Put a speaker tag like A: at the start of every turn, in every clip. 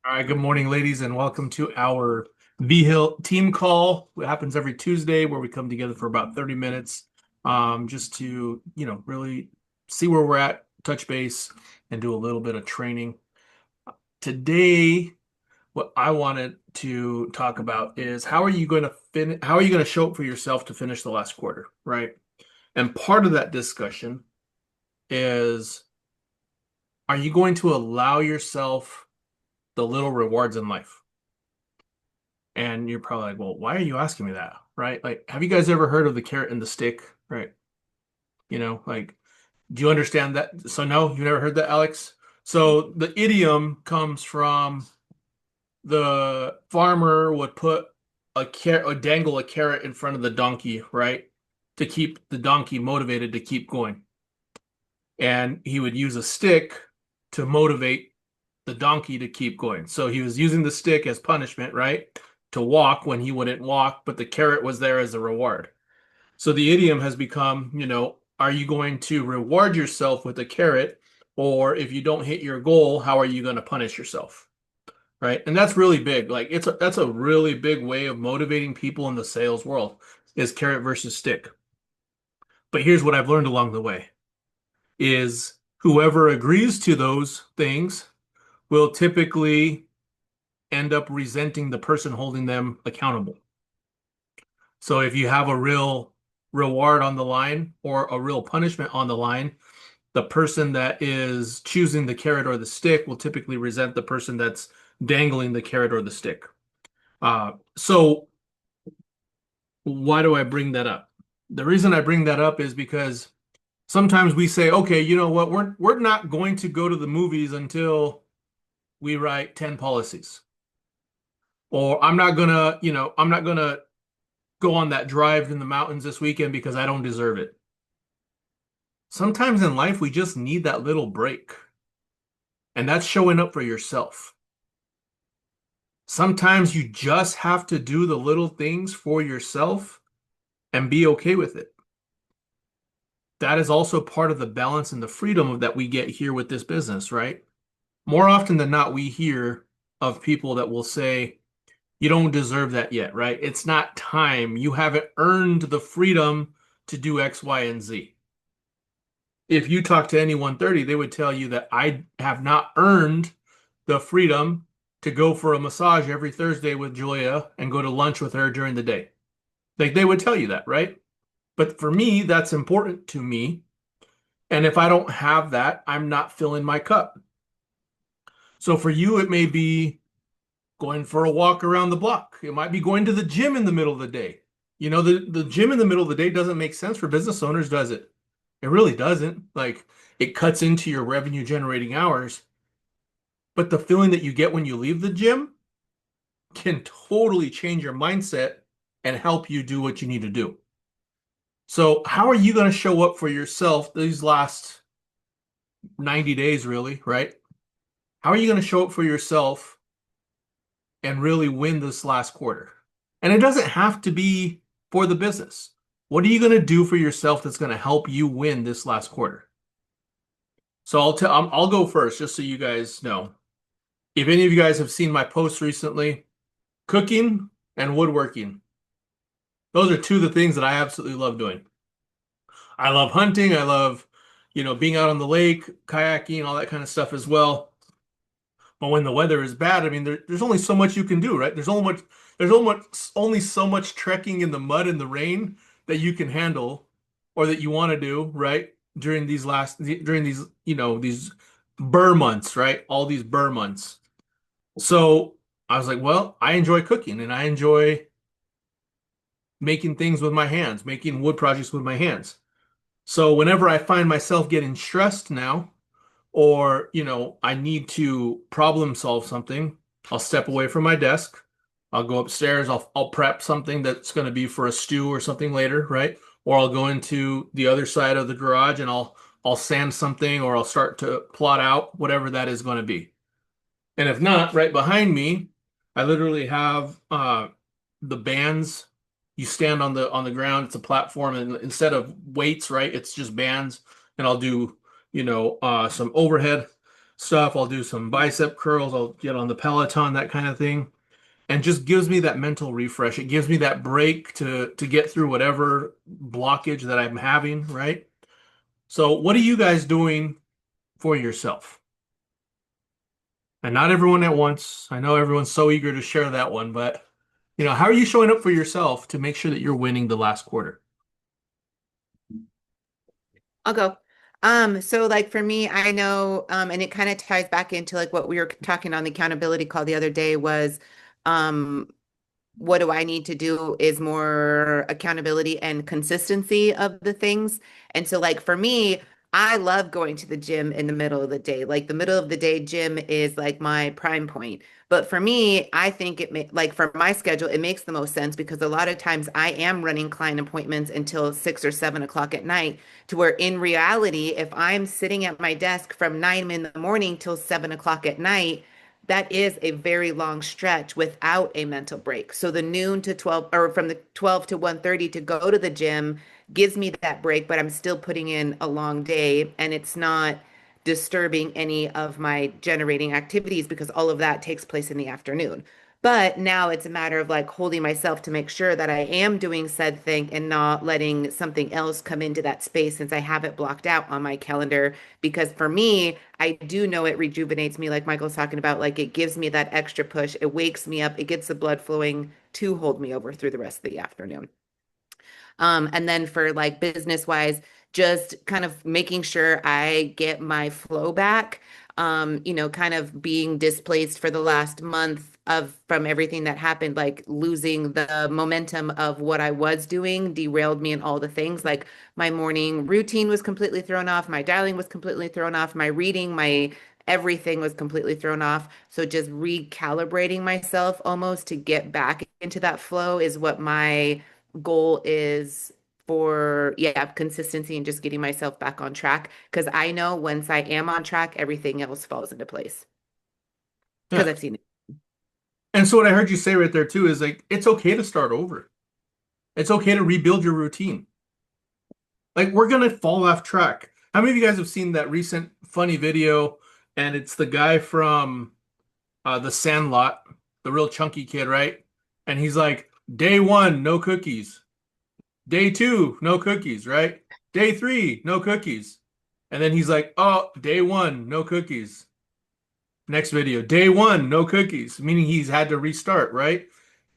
A: All right, good morning, ladies, and welcome to our Vigil team call. It happens every Tuesday where we come together for about 30 minutes, just to, really see where we're at, touch base, and do a little bit of training. Today, what I wanted to talk about is how are you going to show up for yourself to finish the last quarter, right? And part of that discussion is, are you going to allow yourself the little rewards in life? And you're probably like, well, why are you asking me that? Right? Like, have you guys ever heard of the carrot and the stick? Right? Like, do you understand that? So, no, you've never heard that, Alex? So, the idiom comes from the farmer would put a carrot or dangle a carrot in front of the donkey, right? To keep the donkey motivated to keep going. And he would use a stick to motivate the donkey to keep going. So he was using the stick as punishment, right? To walk when he wouldn't walk, but the carrot was there as a reward. So the idiom has become, are you going to reward yourself with a carrot? Or if you don't hit your goal, how are you going to punish yourself? Right? And that's really big. Like that's a really big way of motivating people in the sales world is carrot versus stick. But here's what I've learned along the way is whoever agrees to those things will typically end up resenting the person holding them accountable. So if you have a real reward on the line or a real punishment on the line, the person that is choosing the carrot or the stick will typically resent the person that's dangling the carrot or the stick. So why do I bring that up? The reason I bring that up is because sometimes we say, okay, you know what, we're not going to go to the movies until we write 10 policies. Or I'm not gonna go on that drive in the mountains this weekend because I don't deserve it. Sometimes in life, we just need that little break, and that's showing up for yourself. Sometimes you just have to do the little things for yourself and be okay with it. That is also part of the balance and the freedom that we get here with this business, right? More often than not, we hear of people that will say, you don't deserve that yet, right? It's not time. You haven't earned the freedom to do X, Y, and Z. If you talk to any 130, they would tell you that I have not earned the freedom to go for a massage every Thursday with Julia and go to lunch with her during the day. Like they would tell you that, right? But for me, that's important to me. And if I don't have that, I'm not filling my cup. So for you, it may be going for a walk around the block. It might be going to the gym in the middle of the day. The gym in the middle of the day doesn't make sense for business owners, does it? It really doesn't. Like it cuts into your revenue generating hours. But the feeling that you get when you leave the gym can totally change your mindset and help you do what you need to do. So, how are you going to show up for yourself these last 90 days, really, right? How are you going to show up for yourself and really win this last quarter? And it doesn't have to be for the business. What are you going to do for yourself that's going to help you win this last quarter? So I'll go first just so you guys know. If any of you guys have seen my posts recently, cooking and woodworking. Those are two of the things that I absolutely love doing. I love hunting. I love, being out on the lake, kayaking, all that kind of stuff as well. But when the weather is bad, I mean, there's only so much you can do, right? There's only so much trekking in the mud and the rain that you can handle or that you want to do, right? During these, these burr months, right? All these burr months. So I was like, well, I enjoy cooking and I enjoy making things with my hands, making wood projects with my hands. So whenever I find myself getting stressed now, or, I need to problem solve something, I'll step away from my desk. I'll go upstairs. I'll prep something that's going to be for a stew or something later, right? Or I'll go into the other side of the garage and I'll sand something or I'll start to plot out whatever that is going to be. And if not, right behind me, I literally have the bands. You stand on the ground. It's a platform, and instead of weights, right, it's just bands. And I'll do, some overhead. stuff. I'll do some bicep curls. I'll get on the Peloton, that kind of thing. And just gives me that mental refresh. It gives me that break to get through whatever blockage that I'm having, right? So what are you guys doing for yourself? And not everyone at once. I know everyone's so eager to share that one, but how are you showing up for yourself to make sure that you're winning the last quarter?
B: I'll go. So like for me, I know, and it kind of ties back into like what we were talking on the accountability call the other day was, um, what do I need to do is more accountability and consistency of the things. And so like for me, I love going to the gym in the middle of the day. Like the middle of the day gym is like my prime point. But for me, I think like for my schedule, it makes the most sense because a lot of times I am running client appointments until 6 or 7 o'clock at night. To where in reality, if I'm sitting at my desk from 9 in the morning till 7 o'clock at night, that is a very long stretch without a mental break. So the noon to 12 or from the 12 to 1:30 to go to the gym gives me that break, but I'm still putting in a long day and it's not disturbing any of my generating activities because all of that takes place in the afternoon. But now it's a matter of like holding myself to make sure that I am doing said thing and not letting something else come into that space since I have it blocked out on my calendar. Because for me, I do know it rejuvenates me, like Michael's talking about, like it gives me that extra push. It wakes me up, it gets the blood flowing to hold me over through the rest of the afternoon. And then for like business wise, just kind of making sure I get my flow back. Kind of being displaced for the last month of from everything that happened, like losing the momentum of what I was doing, derailed me in all the things. Like my morning routine was completely thrown off, my dialing was completely thrown off, my reading, my everything was completely thrown off. So just recalibrating myself almost to get back into that flow is what my goal is for, yeah, consistency and just getting myself back on track. Because I know once I am on track, everything else falls into place. Because
A: Yeah.
B: I've seen it.
A: And so what I heard you say right there too is like it's okay to start over. It's okay to rebuild your routine. Like we're gonna fall off track. How many of you guys have seen that recent funny video? And it's the guy from The Sandlot, the real chunky kid, right? And he's like, day one, no cookies. Day two, no cookies, right? Day three, no cookies. And then he's like, oh, day one, no cookies. Next video, day one, no cookies, meaning he's had to restart, right?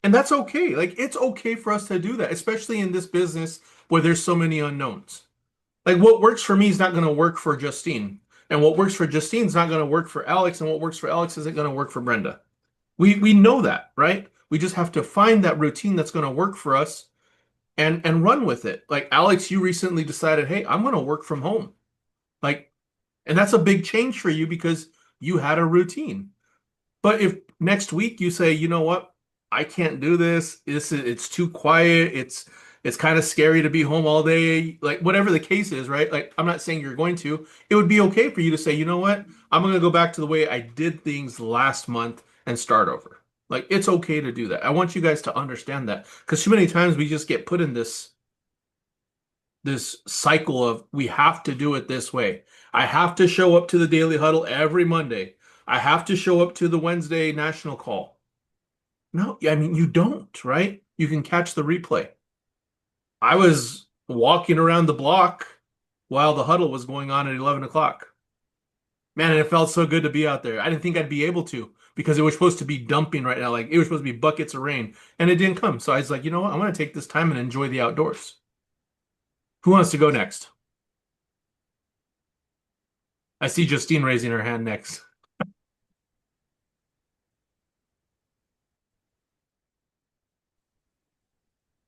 A: And that's okay. Like, it's okay for us to do that, especially in this business where there's so many unknowns. Like, what works for me is not going to work for Justine. And what works for Justine is not going to work for Alex. And what works for Alex isn't going to work for Brenda. We know that, right? We just have to find that routine that's going to work for us and run with it. Like Alex, you recently decided, hey, I'm going to work from home. Like, and that's a big change for you because you had a routine. But if next week you say, you know what, I can't do this. It's too quiet. It's kind of scary to be home all day. Like whatever the case is, right? Like I'm not saying you're going to. It would be okay for you to say, you know what, I'm going to go back to the way I did things last month and start over. Like it's okay to do that. I want you guys to understand that because too many times we just get put in this cycle of we have to do it this way. I have to show up to the daily huddle every Monday. I have to show up to the Wednesday national call. No, I mean, you don't, right? You can catch the replay. I was walking around the block while the huddle was going on at 11 o'clock. Man, and it felt so good to be out there. I didn't think I'd be able to because it was supposed to be dumping right now. Like it was supposed to be buckets of rain, and it didn't come. So I was like, you know what? I'm going to take this time and enjoy the outdoors. Who wants to go next? I see Justine raising her hand next.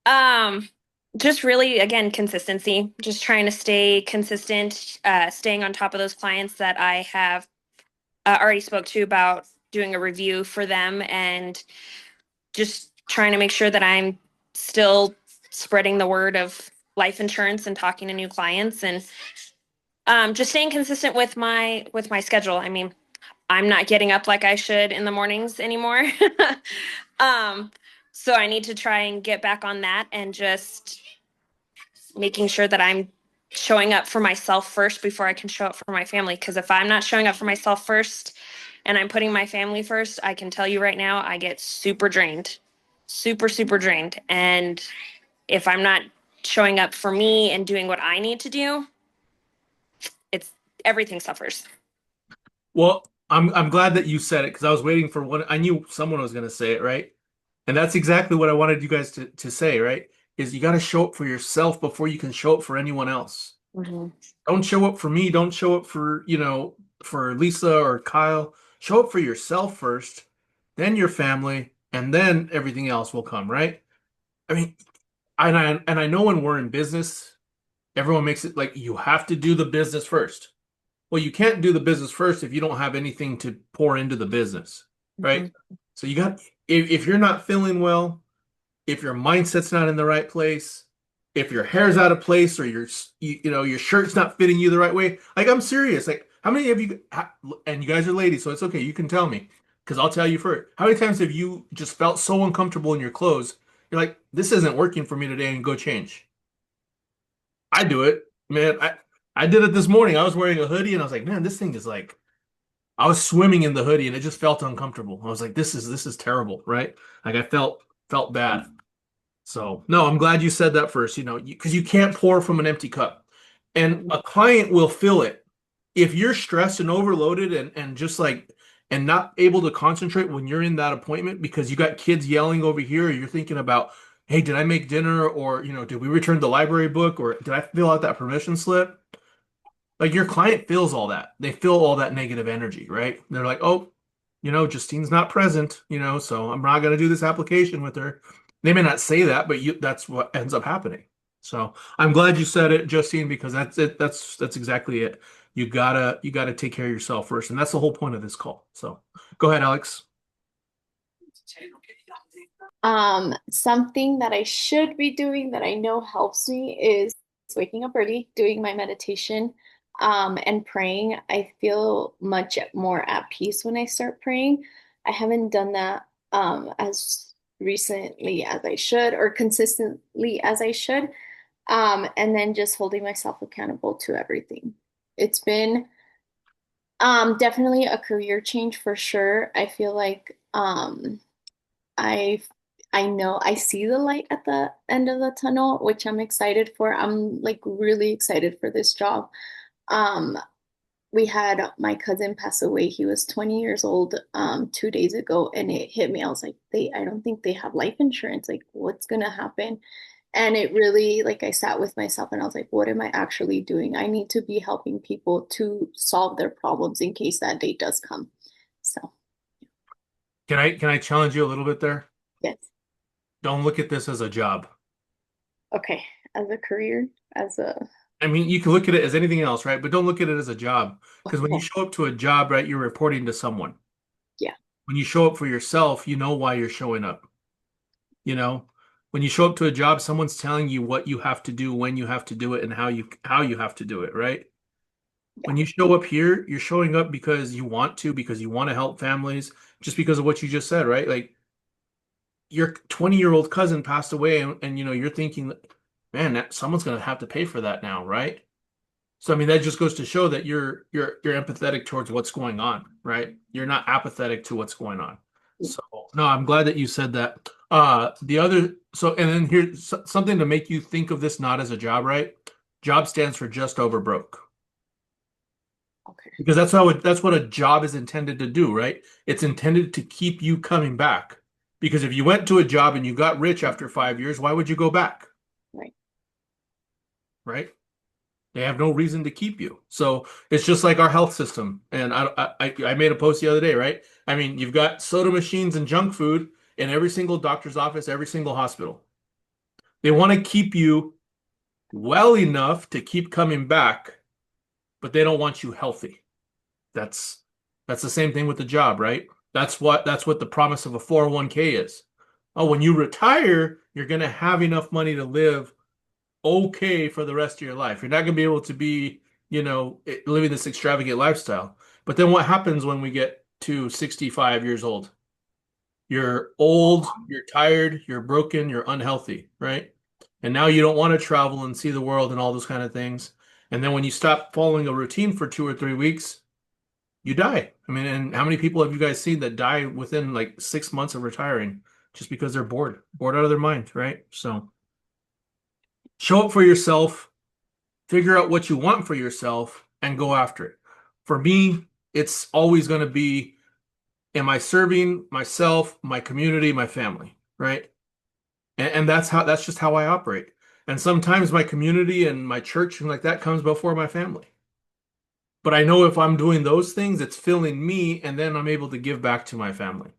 C: Um, just really, again, consistency, just trying to stay consistent, staying on top of those clients that I have already spoke to about doing a review for them and just trying to make sure that I'm still spreading the word of life insurance and talking to new clients and just staying consistent with my schedule. I mean, I'm not getting up like I should in the mornings anymore. um, so I need to try and get back on that and just making sure that I'm showing up for myself first before I can show up for my family. Because if I'm not showing up for myself first and I'm putting my family first, I can tell you right now, I get super drained, super, super drained. And if I'm not showing up for me and doing what I need to do, it's everything suffers.
A: Well, I'm glad that you said it because I was waiting for one. I knew someone was going to say it, right? And that's exactly what I wanted you guys to say, right? Is you got to show up for yourself before you can show up for anyone else.
C: Mhm.
A: Don't show up for me. Don't show up for, for Lisa or Kyle. Show up for yourself first, then your family, and then everything else will come, right? I mean, and I know when we're in business, everyone makes it like you have to do the business first. Well, you can't do the business first if you don't have anything to pour into the business, right?
C: Mhm.
A: So you got if you're not feeling well, if your mindset's not in the right place, if your hair's out of place or your shirt's not fitting you the right way. Like I'm serious. Like how many of you and you guys are ladies, so it's okay. You can tell me because I'll tell you first. How many times have you just felt so uncomfortable in your clothes? You're like, this isn't working for me today, and go change. I do it, man. I did it this morning. I was wearing a hoodie and I was like, man, this thing is like I was swimming in the hoodie and it just felt uncomfortable. I was like, this is terrible, right? Like I felt bad. So, no, I'm glad you said that first, because you can't pour from an empty cup. And a client will feel it. If you're stressed and overloaded and just like and not able to concentrate when you're in that appointment because you got kids yelling over here, or you're thinking about, hey, did I make dinner? Or, did we return the library book? Or did I fill out that permission slip? Like your client feels all that. They feel all that negative energy, right? They're like, oh, Justine's not present, so I'm not going to do this application with her. They may not say that, but that's what ends up happening. So I'm glad you said it, Justine, because that's it. That's exactly it. You gotta take care of yourself first, and that's the whole point of this call. So go ahead, Alex.
D: Something that I should be doing that I know helps me is waking up early, doing my meditation, and praying. I feel much more at peace when I start praying. I haven't done that as recently as I should or consistently as I should. And then just holding myself accountable to everything. It's been definitely a career change for sure. I feel like I I know I see the light at the end of the tunnel, which I'm excited for. I'm like really excited for this job. Um, we had my cousin pass away. He was 20 years old 2 days ago, and it hit me. I was like, I don't think they have life insurance. Like, what's gonna happen? And it really, like, I sat with myself and I was like, what am I actually doing? I need to be helping people to solve their problems in case that day does come. So,
A: Can I challenge you a little bit there?
D: yes.
A: Don't look at this as a job.
D: Okay. As a career, as a,
A: I mean, you can look at it as anything else, right? But don't look at it as a job. Because when you
D: okay.
A: show up to a job, right, you're reporting to someone.
D: Yeah.
A: When you show up for yourself, you know why you're showing up. You know, when you show up to a job, someone's telling you what you have to do, when you have to do it, and how you have to do it, right?
D: Yeah.
A: When you show up here, you're showing up because you want to help families, just because of what you just said, right? Like your 20-year-old cousin passed away, and you're thinking, man, someone's gonna have to pay for that now, right? So I mean that just goes to show that you're empathetic towards what's going on, right? You're not apathetic to what's going on. So no, I'm glad that you said that. The other and then here's something to make you think of this not as a job, right? Job stands for just over broke.
D: Okay.
A: Because that's what a job is intended to do, right? It's intended to keep you coming back. Because if you went to a job and you got rich after 5 years, why would you go back?
D: Right.
A: Right? They have no reason to keep you. So it's just like our health system. And I made a post the other day, right? I mean, you've got soda machines and junk food in every single doctor's office, every single hospital. They want to keep you well enough to keep coming back, but they don't want you healthy. That's that's the same thing with the job, right? That's what the promise of a 401k is. Oh, when you retire, you're going to have enough money to live okay for the rest of your life. You're not going to be able to be, living this extravagant lifestyle. But then what happens when we get to 65 years old? You're old, you're tired, you're broken, you're unhealthy, right? And now you don't want to travel and see the world and all those kind of things. And then when you stop following a routine for 2 or 3 weeks, you die. I mean, and how many people have you guys seen that die within like 6 months of retiring just because they're bored out of their mind, right? So show up for yourself, figure out what you want for yourself, and go after it. For me, it's always going to be, am I serving myself, my community, my family, right? And that's just how I operate. And sometimes my community and my church and like that comes before my family. But I know if I'm doing those things, it's filling me, and then I'm able to give back to my family.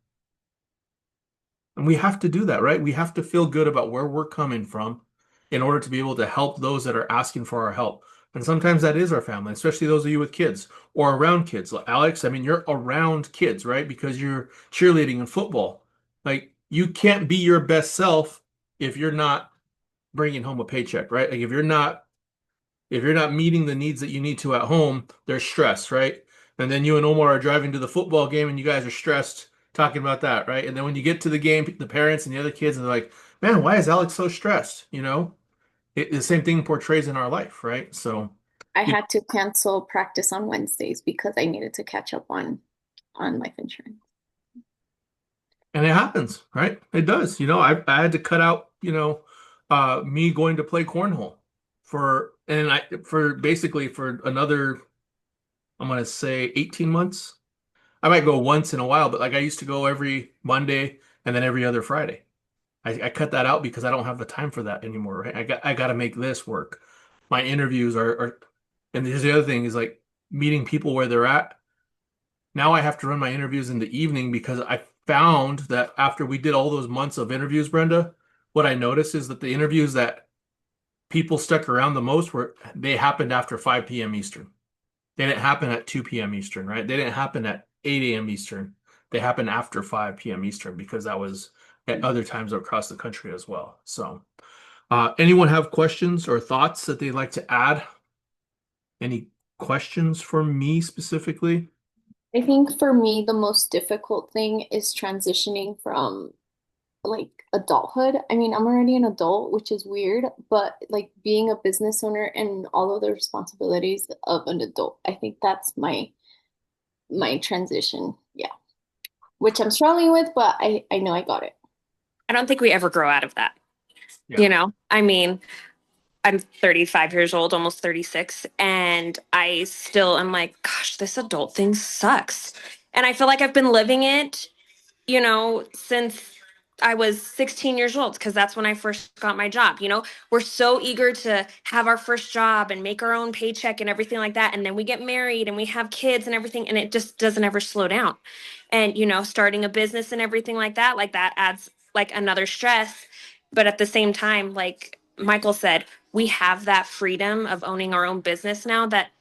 A: And we have to do that, right? We have to feel good about where we're coming from in order to be able to help those that are asking for our help. And sometimes that is our family, especially those of you with kids or around kids. Like Alex, I mean, you're around kids, right? Because you're cheerleading and football. Like you can't be your best self if you're not bringing home a paycheck, right? Like if you're not meeting the needs that you need to at home, there's stress, right? And then you and Omar are driving to the football game and you guys are stressed talking about that, right? And then when you get to the game, the parents and the other kids are like, man, why is Alex so stressed? The same thing portrays in our life, right? So,
D: I
A: you
D: had to cancel practice on Wednesdays because I needed to catch up on life insurance.
A: and it happens, right? It does. I had to cut out, me going to play cornhole for basically for another, I'm gonna say 18 months. I might go once in a while, but like I used to go every Monday and then every other Friday. I cut that out because I don't have the time for that anymore, right? I got to make this work. My interviews and here's the other thing is like meeting people where they're at. Now I have to run my interviews in the evening because I found that after we did all those months of interviews, Brenda, what I noticed is that the interviews that people stuck around the most they happened after 5 p.m. Eastern. They didn't happen at 2 p.m. Eastern, right? They didn't happen at 8 a.m. Eastern. They happened after 5 p.m. Eastern because that was at other times across the country as well. So, anyone have questions or thoughts that they'd like to add? Any questions for me specifically?
D: I think for me, the most difficult thing is transitioning from like adulthood. I mean, I'm already an adult, which is weird, but like being a business owner and all of the responsibilities of an adult, I think that's my transition. Yeah. Which I'm struggling with, but I know I got it.
C: I don't think we ever grow out of that.
A: Yeah.
C: I mean, I'm 35 years old, almost 36, and I still am like, gosh, this adult thing sucks. And I feel like I've been living it, since I was 16 years old, because that's when I first got my job. We're so eager to have our first job and make our own paycheck and everything like that. And then we get married and we have kids and everything, and it just doesn't ever slow down. And, starting a business and everything like that adds like another stress. But at the same time, like Michael said, we have that freedom of owning our own business now that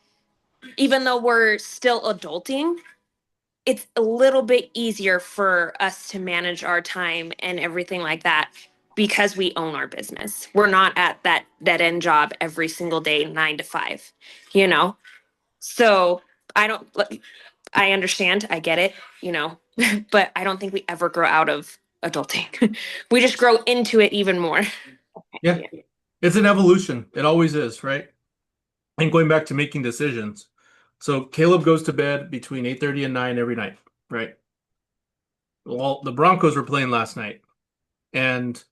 C: even though we're still adulting, it's a little bit easier for us to manage our time and everything like that because we own our business. We're not at that dead end job every single day, 9 to 5, you know? So I don't, I understand, I get it, but I don't think we ever grow out of adulting. We just grow into it even more.
A: Yeah.
D: Yeah.
A: It's an evolution. It always is, right? And going back to making decisions. So Caleb goes to bed between 8:30 and 9 every night, right? Well, the Broncos were playing last night, and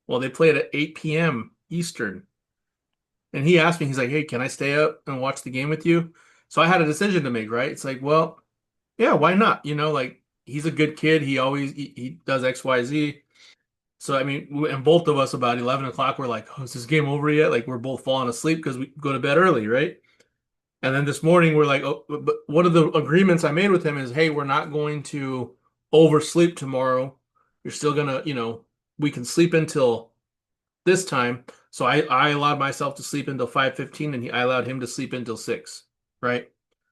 A: well, they played at 8 p.m. Eastern. And he asked me, he's like, "Hey, can I stay up and watch the game with you?" So I had a decision to make, right? It's like, well, yeah, why not? Like he's a good kid. He does X, Y, Z. So I mean, and both of us about 11 o'clock, we're like, "Oh, is this game over yet?" Like we're both falling asleep because we go to bed early, right? And then this morning we're like, oh, but one of the agreements I made with him is, hey, we're not going to oversleep tomorrow. You're still gonna, we can sleep until this time. So I allowed myself to sleep until 5:15, and I allowed him to sleep until 6, right?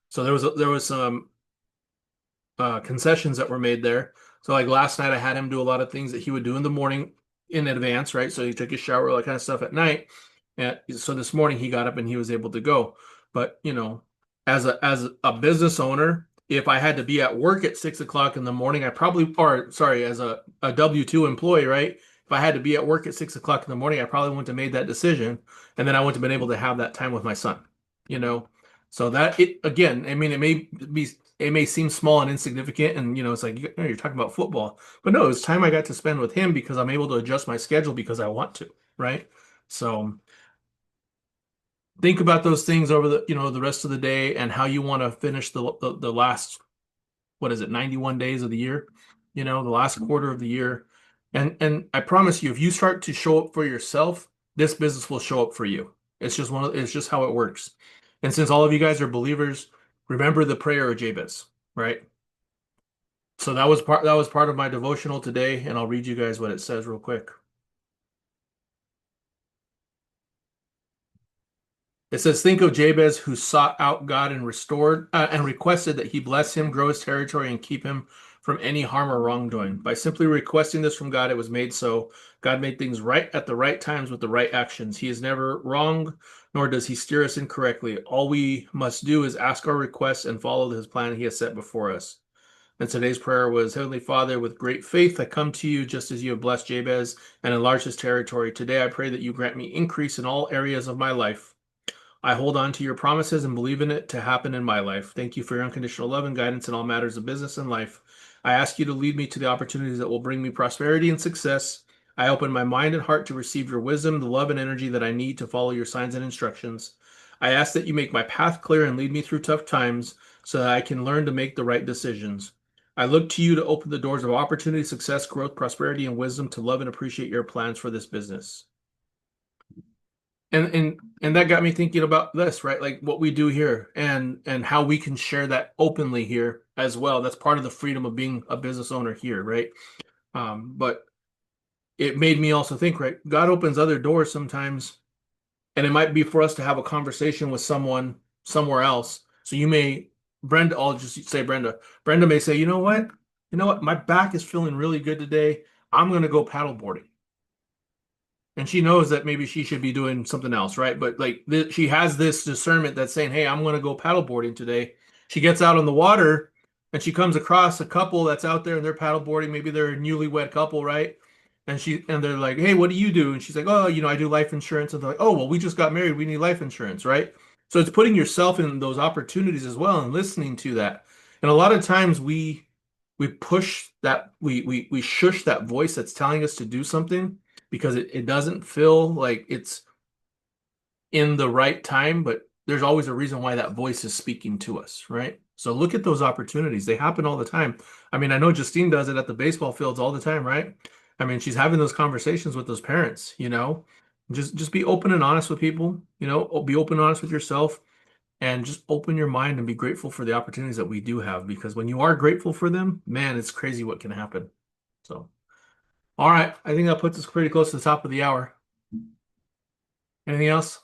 A: So there was some concessions that were made there. So like last night, I had him do a lot of things that he would do in the morning in advance, right? So he took his shower, all that kind of stuff at night. And so this morning he got up and he was able to go. But as a business owner, if I had to be at work at 6 o'clock in the morning, or sorry, as a W-2 employee, right? If I had to be at work at 6 o'clock in the morning, I probably wouldn't have made that decision, and then I wouldn't have been able to have that time with my son. you know. So that it again, I mean, it may seem small and insignificant, and it's like you're talking about football, but no, it's time I got to spend with him because I'm able to adjust my schedule because I want to, right? So think about those things over the rest of the day and how you want to finish the last, what is it, 91 days of the year, the last quarter of the year. And I promise you, if you start to show up for yourself, this business will show up for you. It's just how it works. And since all of you guys are believers, remember the prayer of Jabez, right? So that was part of my devotional today, and I'll read you guys what it says real quick. It says, think of Jabez who sought out God and restored and requested that he bless him, grow his territory, and keep him from any harm or wrongdoing. By simply requesting this from God, it was made so. God made things right at the right times with the right actions. He is never wrong, nor does he steer us incorrectly. All we must do is ask our requests and follow his plan he has set before us. And today's prayer was, Heavenly Father, with great faith, I come to you just as you have blessed Jabez and enlarged his territory. Today I pray that you grant me increase in all areas of my life. I hold on to your promises and believe in it to happen in my life. Thank you for your unconditional love and guidance in all matters of business and life. I ask you to lead me to the opportunities that will bring me prosperity and success. I open my mind and heart to receive your wisdom, the love and energy that I need to follow your signs and instructions. I ask that you make my path clear and lead me through tough times so that I can learn to make the right decisions. I look to you to open the doors of opportunity, success, growth, prosperity, and wisdom to love and appreciate your plans for this business. And that got me thinking about this, right? Like what we do here and how we can share that openly here as well. That's part of the freedom of being a business owner here, right? But it made me also think, right? God opens other doors sometimes, and it might be for us to have a conversation with someone somewhere else. So Brenda, I'll just say Brenda. Brenda may say, You know what? My back is feeling really good today. I'm gonna go paddleboarding, and she knows that maybe she should be doing something else, right? But like she has this discernment that's saying, "Hey, I'm going to go paddleboarding today." She gets out on the water and she comes across a couple that's out there and they're paddleboarding. Maybe they're a newlywed couple, right? And they're like, "Hey, what do you do?" And she's like, "Oh, I do life insurance." And they're like, "Oh, well, we just got married. We need life insurance, right?" So it's putting yourself in those opportunities as well and listening to that. And a lot of times we push that we shush that voice that's telling us to do something because it doesn't feel like it's in the right time, but there's always a reason why that voice is speaking to us, right? So look at those opportunities. They happen all the time. I mean, I know Justine does it at the baseball fields all the time, right? I mean, she's having those conversations with those parents, Just be open and honest with people, be open and honest with yourself and just open your mind and be grateful for the opportunities that we do have because when you are grateful for them, man, it's crazy what can happen. So all right. I think that puts us pretty close to the top of the hour. Anything else?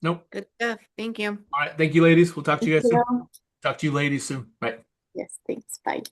A: Nope.
B: Good stuff. Thank you.
A: All right. Thank you, ladies. We'll talk to
D: Thank
A: you guys soon.
D: you.
A: Talk to you ladies soon. Bye.
D: Yes, thanks. Bye.